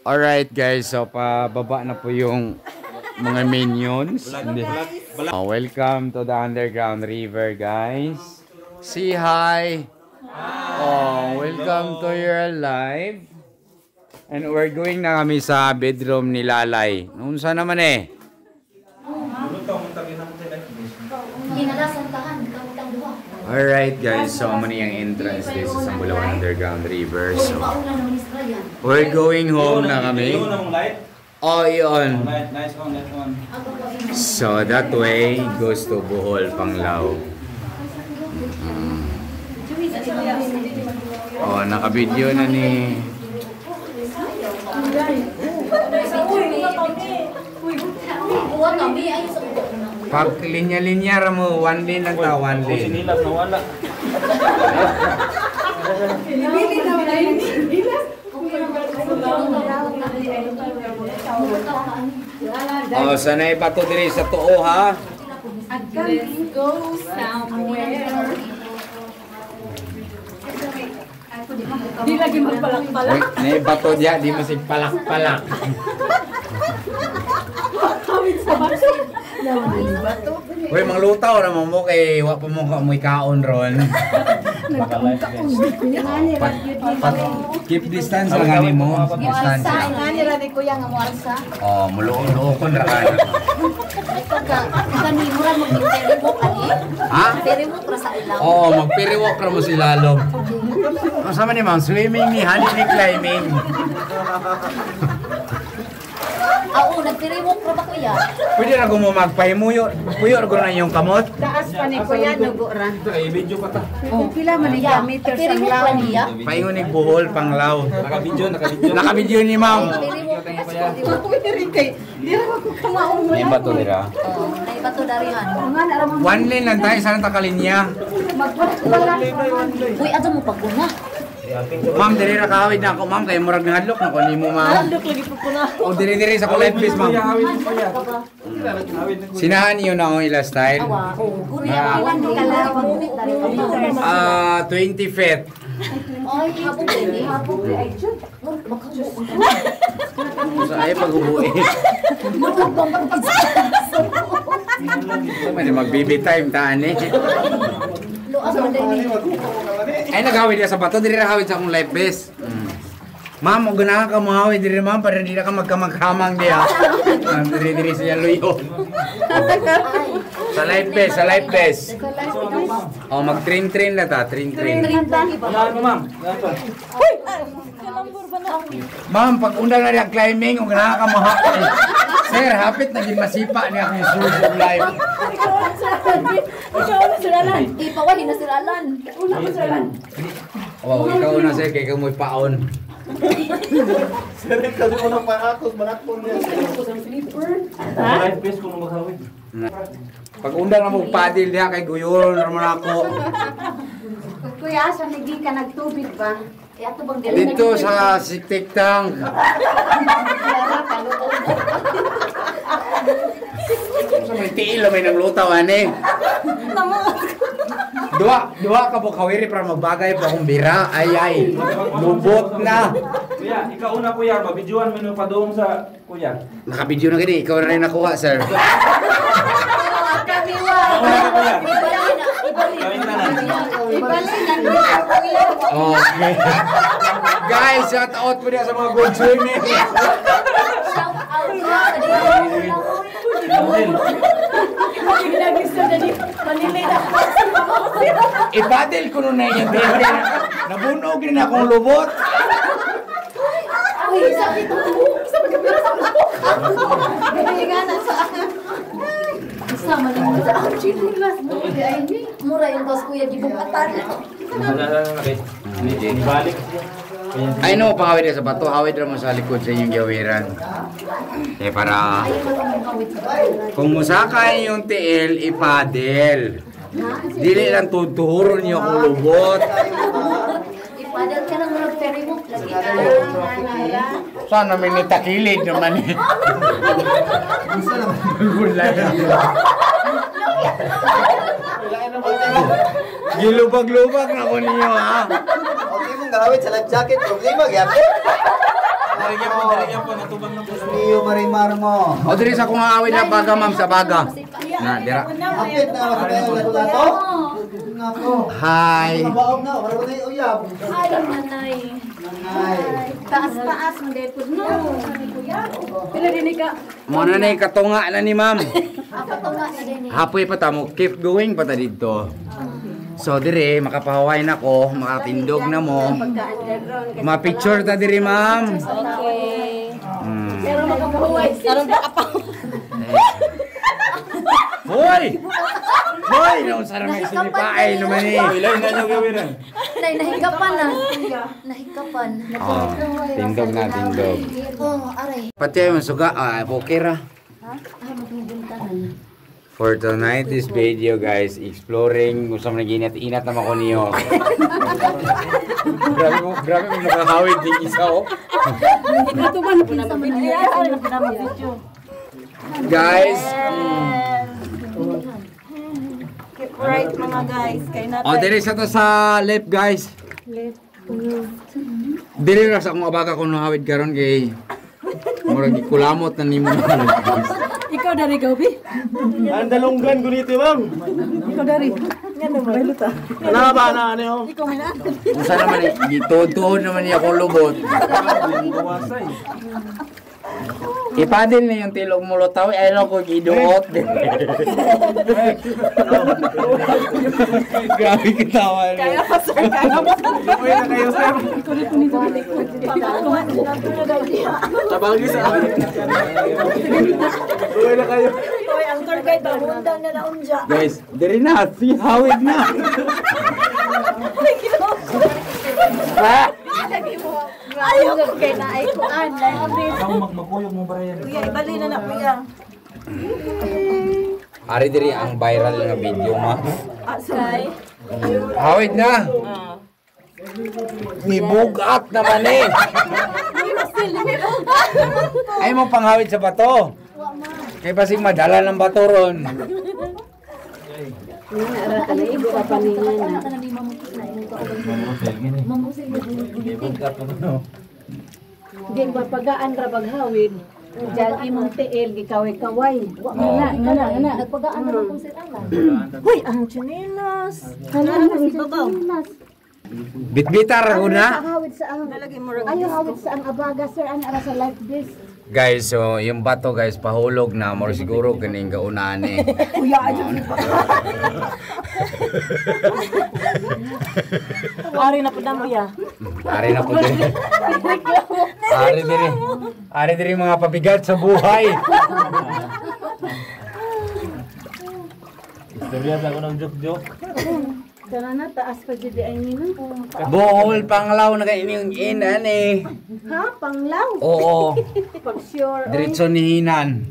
Alright guys, so pababa na po yung mga minions. Welcome to the underground river guys. Say hi. Oh, welcome to your live. And we're going na kami sa bedroom ni Lalay. Unsa naman eh? Alright guys, so mani ang entrance dito sa Sambulawan Underground River. So, we're going home na kami. Oh, yun. So, that way goes to Bohol, Panglao. Oh, naka-video na ni... Pag linya-linya mo, one lane lang ta, one lane. Sinilas na wala. Oh, sanay pa to diri sa tuo ha. Let's go somewhere. Di lagi magpalak-palak. Nay bato diya, di masig palak-palak. Kawit sa bato. Uy, manglutaw naman mo kay wa pa mo amoy kaon ron. Keep distance lang ani mo. Distance lang. Ngani ra ni kuya nga moarsa. Oh, muluon-luokon ra ka. Kani mura mag-periwok ani. Ha? Periwok ra sa ilaw. Oh, magpiriwok ra mo si Lalom. Ano sama ni ma'am? Swimming ni, honey ni climbing. Oo, nagperiwok ra ba kuya? Pwede na mo magpahimuyo. Puyo ra na yung kamot. Taas pa ni kuya dugo ra. Ay, video pa ta. Oh, pila man ni meters ang Periwok law. ra niya. Paingon ni Bohol, Panglao. Naka-video. Naka-video ni ma'am. Periwok ra sa Diri kay diri ko kamaon mo. May bato nila. Oo, nay bato darihan. Nga na ra mo One lane lang tayo, sana takalinya. magpala. Uy, ato mo paguna. Ma'am, diri ra kaawid na ako, ma'am. Kaya murag nahadlok na ko ni mo, ma'am. Duk lagi po na. O, diri sa kulay please, ma'am. Sinahan niyo na akong ila style. Awa, oo. Kuriya ilan di ka lang pagumit darihan. 20 feet. Ay, habog din eh. Habog din ay jud. Sa ay pag-ubuhi. May mag-baby time taan eh. Luas mo din. Ay, naghawid ka sa bato, diri ra hawid sa akong life vest. Ma'am, huwag na ka mahawid diri ma'am, para di na ka magkamaghamang diya. Diri siya luyo. Sa life vest. Oh, mag-train na ta, train. Ano, ma'am? Ma'am, pag undang na rin climbing, huwag na ka mahawid. Sir, hapit na din masipa niya akong shoes of life. Ikaw na siralan. Ipawali na siralan. Una ko siralan. Oh, ikaw na sir, kaya kamoy paon. Sir, ikaw di ko nang paakos. Manakpon niya. Live base kung maghawid. Pag undang na mo padil diha kay guyon naman ako. Kuya, sa ligi ka nagtubig ba? Eh, ato bang dili Dito sa Siktiktang. Sa may tiil may naglutaw ani. Duha ka po kawiri para magbagay pa akong bira. Ay. Lubot na. Kuya, ikaw una kuya. Mabidyoan mo yung padoong sa kuya. Nakabidyo na gani, ikaw na rin nakuha, sir. Kamiwa. Una kuya. Ibalik na lang. Ibalik na kuya. Okay. Guys, shout out po niya sa mga good swimming. Shout out sa Ginagista na di Manilay na. Ipadil ko nun na yan. Nabunog rin akong lubot. Uy, sakit mo. Sabi ka pala sa lubok. Galinganan sa Sama na mo sa glass mo. Mura yung dos kuya gibukatan. Balik. Ay no, pangawid na sa bato. Awid naman sa likod sa inyong gawiran. Eh para kung musakay yung tiil, ipadil. Dili lang tuturon niyo kung lubot. Ipadal ka ng mga ferry mo. Lagi ka. Sana may nitakilid naman eh. Gulay. Gilubag-lubag na ko niyo ha. Okay mong gawin sa life jacket, problema gyapon. Dirigyan po, natubang ng puso. Iyo marimar mo. O diri sa kung awit na baga ma'am sa baga. Na dira. Apit na masakay ang lato. Nako. Hi. Mabaog na, para ba tayo uyab? Ay, nanay. Nanay. Taas-taas mo dahil po no. Pila din ka. Mo na nay katunga na ni ma'am. Ako to nga na din eh. Hapoy pa ta mo keep going pa ta dito. So dire makapahawain ako, makatindog na mo. Ma-picture ta dire ma'am. Okay. Pero makabuhay. Karon ba pa? Hoy! Hoy! Naon sa may sinipaay naman eh. Ilan na nyo gawin na? Nay, nahikapan na. Nahikapan. Oh, tindog na tindog. Oh, aray. Pati ay masuga, okay ra. Ay, magbibintahan. For tonight's video guys, exploring kung saan nag-inat-inat naman ko niyo. grabe mo nakahawid din isa oh. Itutuban na po na mabili. Ay, na po na mabidyo. Guys, Keep right mga guys. Kay natin. oh dire sa to sa left guys. Dire ra sa akong abaga kuno hawid karon kay murag kulamot na nimo. Ikaw dari Gabi. Ang dalunggan gunito, ma'am. Ikaw dari. Nga naman. Baluta. Ano ba na ano yun? Ikaw may na. Usa naman gituod naman niya ako lubot. Buwasay. Ipadin na yung tilog mo lutaw, ay lang ko giduot. Grabe kitawa niya. Kaya pa sir. Kaya pa sir. Uy na kayo, sir. Kulit ko nito dito. Tabagi sa akin. Uy na kayo. Hoy, ang tour guide ba? Undang na naunja. Guys, diri na, si hawid na. Ha? Ayaw ko kay na ay kuan. Ang magmapuyog mo ba yan? Kuya, ibali na na kuya. Ari diri ang viral nga video ma. Asay. Hawid na. Nibugat naman eh. Ay mo panghawid sa bato. Kay pasig madala ng bato ron. Di ba pagaan ra paghawid? Diyan imong tiil gikaway-kaway. Ngana. Nagpagaan naman kung sir Alan. Hoy, ang chinelas. Ngana si babaw. Bitbitar ako na. Hawid sa ang Ayaw hawid sa ang abaga sir ana ra sa life this. Guys, so yung bato guys pahulog na mo siguro kaning gaunaan eh. Kuya ayo. Ari na pud mo ya. Ari na po din. Ari diri mga pabigat sa buhay. Istorya sa ako ng joke-joke. Kana na taas pa jud ay nino. Bohol panglaw na kaining inan eh. Ha, panglaw. Oo, Pag sure. diretso ni Hinan.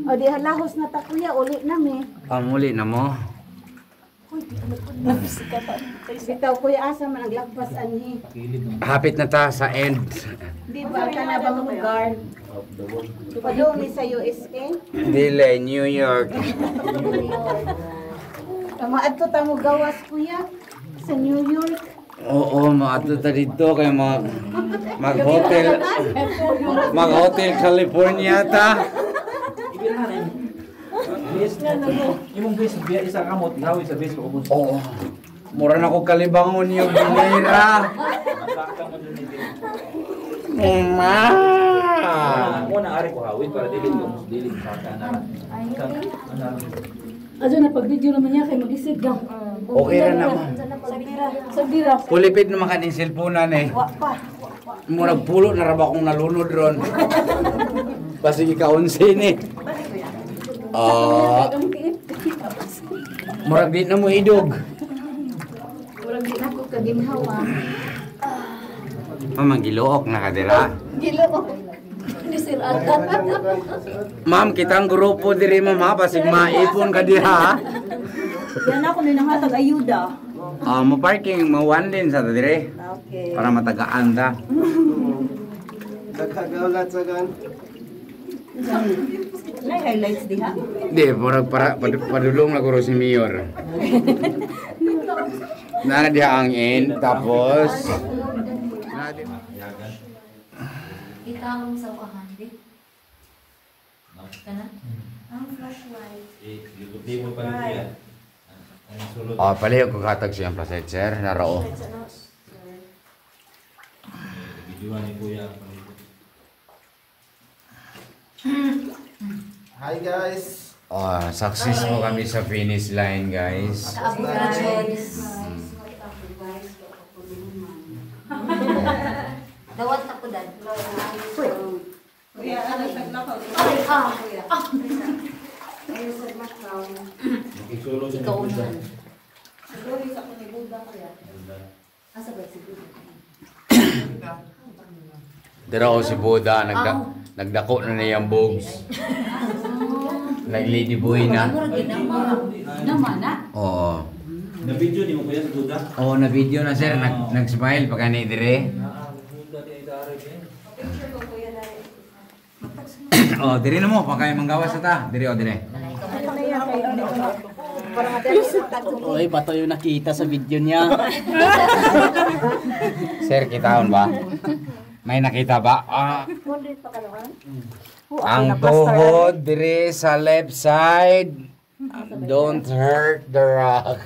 O di halahos na ta kuya uli na mi. Pamuli na mo. Bitaw kuya asa man naglagpas anhi. Hapit na ta sa end. Di ba ka na ba mo guard? Padung ni sa USA. Dile, New York. Maadto ta mo gawas kuya sa New York. Oo, maato ta dito kay mag-hotel. Mag-hotel California ta. Imong base, biya isa kamot, ihawid sa base ko ubos. Oo. Mura na ko kalibangon yung binira. Ma! Ako na ari ko hawid para dili ko mus dili sa kana. Ajo na pag video naman niya kay mag-isip ka. Okay ra naman. Sagdira. Pulipid naman kaning cellphone eh. Wa pa. Mura pulo na ra ba akong nalunod ron. Basig ika-11 eh. Ang tiit. Murag di na mo idog. Murag di na ko kaginhawa. Mamang giluok na kadira. Gilo. Ni sir Alan. Ma'am, kitang grupo diri ma'am ha, basig maipon ka diha. Yan ako ni nangatag ayuda. Mo parking mawan din sa dire Okay. para matagaan ta. Nagkagaulat sa gan. Nay highlights diha. Di, murag para padulong na guro si Mayor. Nana diha ang end tapos Itawag mo sa ukahan, di? Kana? Ang flashlight. Libot pa rin yan. Ang sulod. Oh, paliho ko katag siyang plaset, sir. Narao. Videoan ni Kuya ang palibot. Hi guys! Oh, success po kami sa finish line, guys. Sa Abu Rajos. Dawat ako dan. Kuya, ano sa nakaw? Ay, ah. Ayun sa Macau. Isulod sa Ikaw Buddha. na. Siguro sa kung Buddha kaya. Asa ba si Buddha? Dira ko si Buddha, nagdako na niyang boobs. Lady boy na. Naman na. Oo. Na-video ni mo Kuya sa Buddha? Oo, na video na, sir. Nag-smile pa kani dire. Buddha di ay darag eh. Picture ko kuya na. Oh, dire na mo, pagkaya manggawas sa ta. Dire, oh, dire. Ano na yan kayo? Parang madali. Oy, bato yung nakita sa video niya. Sir, kitaon ba? May nakita ba? Kundit pa ka naman? Ang tuhod dire sa left side. Don't hurt the rock.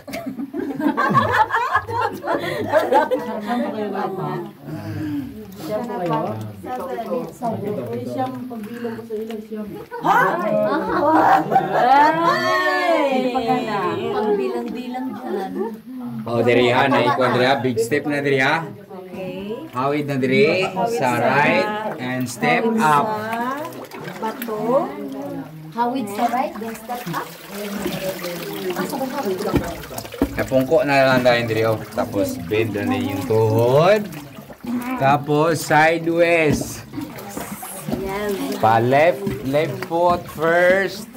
Pagbilang-bilang dyan. Oh, dire ha, naikuan dire ha. Big step na dire ha. Okay. Hawid na dire sa right and step up. Bato. Hawid sa right, then step up. Asa ko hawid lang? Napungko na lang tayo dire oh. Tapos bend na yung tuhod. Tapos sideways. Pa left foot first.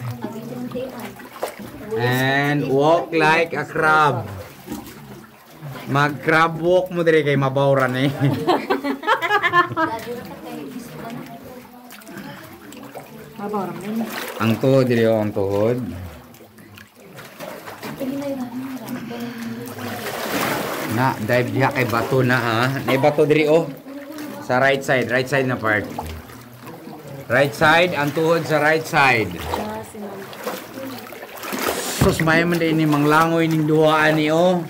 And walk like a crab. Mag crab walk mo dire kay mabawran eh. Ang tuhod dire oh, ang tuhod. Na, dive diha kay bato na ha. May bato diri oh. Sa right side na part. Right side, ang tuhod sa right side. Sus, may man din ni manglangoy ning duhaan ni oh.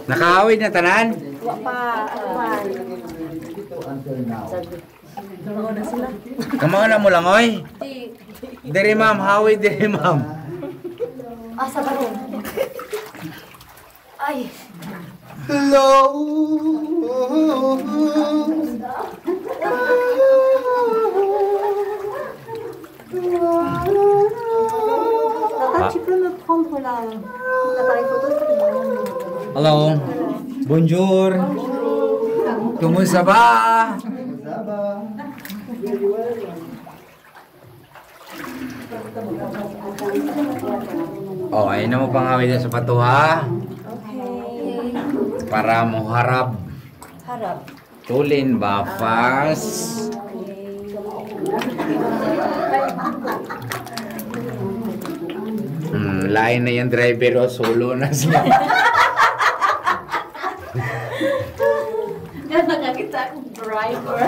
Nakahawid na tanan? Wa pa. Ano pa? Kamao na mo langoy? Diri ma'am, hawid diri ma'am. Asa ba ron? Ay. Hello! Tata, tu peux me prendre l'appareil photo s'il te plaît? Hello. Bonjour. Kumusta ba? Oh, ayun na mo pangawid sa pato ha. Para mo harap. Harap. Tulin ba? Fast. Lain na yung driver o solo na siya. Nakakita akong driver.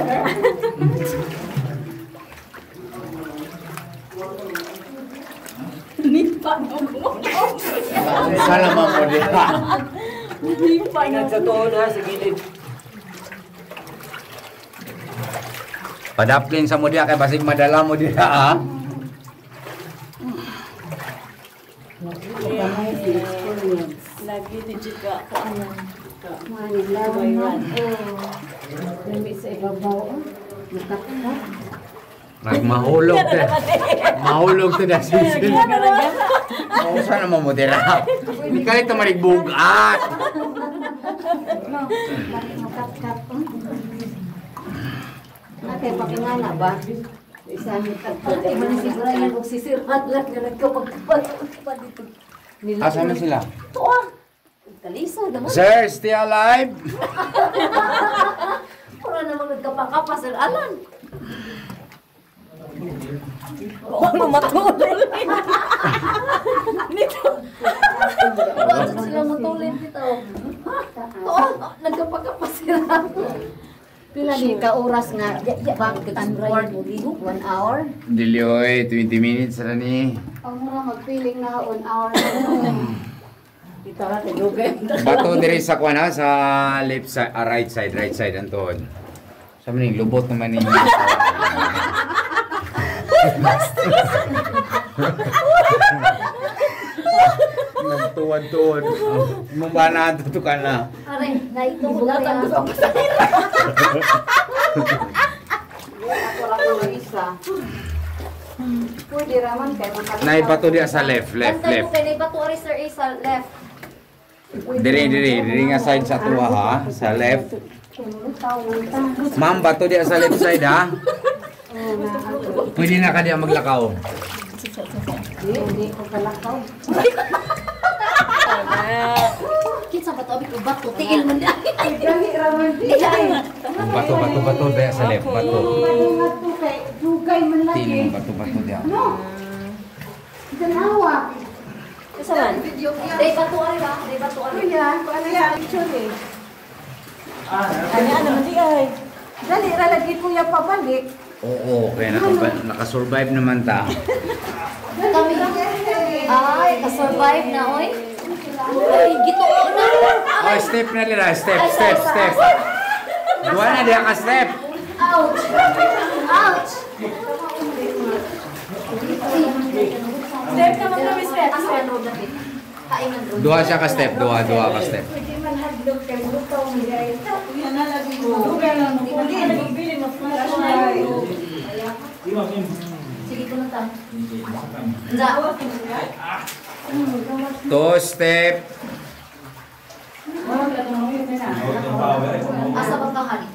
Nipa mo mo. Sana mo mo diha. Nipa mo. Sa tuhod ha, sa gilid. Padaplin sa mo diha kay basig madala mo diha ha. Lagi ni Jika ka ano. Manilawan. Lami sa ibabaw. Nakakita. Nagmahulog te. Mahulog te da sisil. Oh, sana mo mo diha. Di ka ito maligbugat. Makatkat. Ate, pakingala ba? Isahin ka. Ate, manisigura yan kung sisirat lang na nagkapagkapag dito. Asa na sila? Ito ah! Kalisa naman. Sir, stay alive. Pura namang nagkapakapa sa alan. Huwag mo matulol. Nito. Bakit sila mo Pila di ka oras nga bang transport 1 hour. Dilioy, 20 minutes na ni. Ang mura magpiling na 1 hour. Kita ra kay dugay. Bato diri sa kuana sa left side, right side anton. Sa maning lubot naman ninyo. Nagtuwad-tuwad. Mumba na to ka na. Are, naito mo na rin. Ako ra ko isa. Pwede raman kay makita. Nay bato dia sa left. Bantay mo kay nay bato ari sir A sa left. Diri nga side sa tuwa ha, sa left. Ma'am, bato dia sa left side ha. Pwede na ka diya maglakaw. Hindi ko kalakaw. Kinsa ba to abi ko bato tiil man di. Gali raman di. Bato diya sa left, bato. Madungat to kay dugay man lagi. Tino bato diya. Dalawa. Kasalan? Day bato ari ba? Day bato ari. Kuya, ano yan actually? Ano man di ay. Dali ra lagi kuya pabalik. Oo, kaya nakasurvive naman ta. Kami ay ka-survive na oy. Ay gituo na. Oh, step na nila, step. Duwa na diya ka step. Ouch. Ouch. Step ka mo kami step. Kaingan ro. Duwa siya ka step, duwa ka step. Pwede man hadlok kay lutaw ni ay. Kuya na lagi ko. Dugay lang mo. Bili mo flashlight. Sige ko na ta. Nda. Two step. Asa ba ka hari?